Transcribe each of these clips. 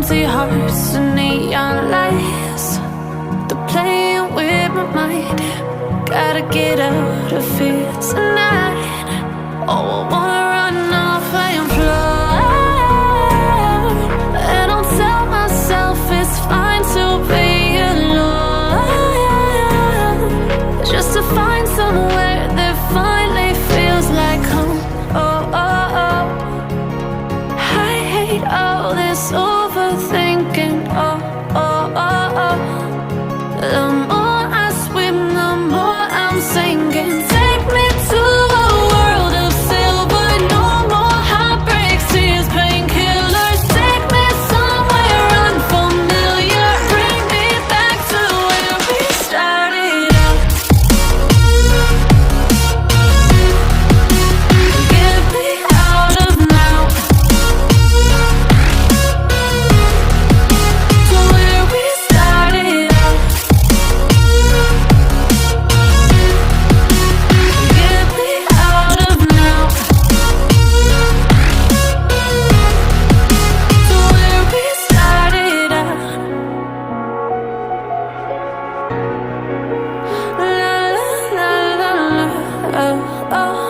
empty hearts and neon lights. They're playing with my mind. Gotta get out of here tonight. Oh, I wanna run off and fly. And I'll tell myself it's fine to be alone, just to find somewhere that finally feels like home. Oh, oh, oh. I hate all this overthinking. Oh, oh, oh, oh. The more I swim, the more I'm sinking. Take me to a world of silver. No more heartbreaks, tears, painkillers. Take me somewhere unfamiliar. Bring me back to where we started out. Get me out of now, to where we started out. Get me out of now, to where we started out. La la la la la, oh, oh.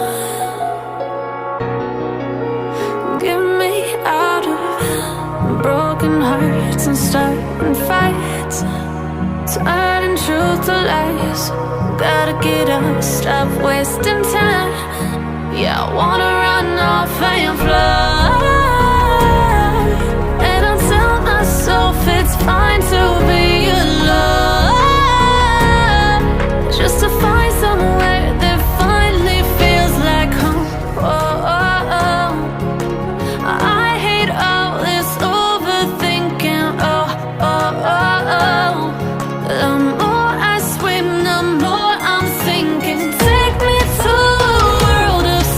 Get me out of broken hearts and starting fights, turning truth to lies. Gotta get up, stop wasting time. Yeah, I wanna run off and fly.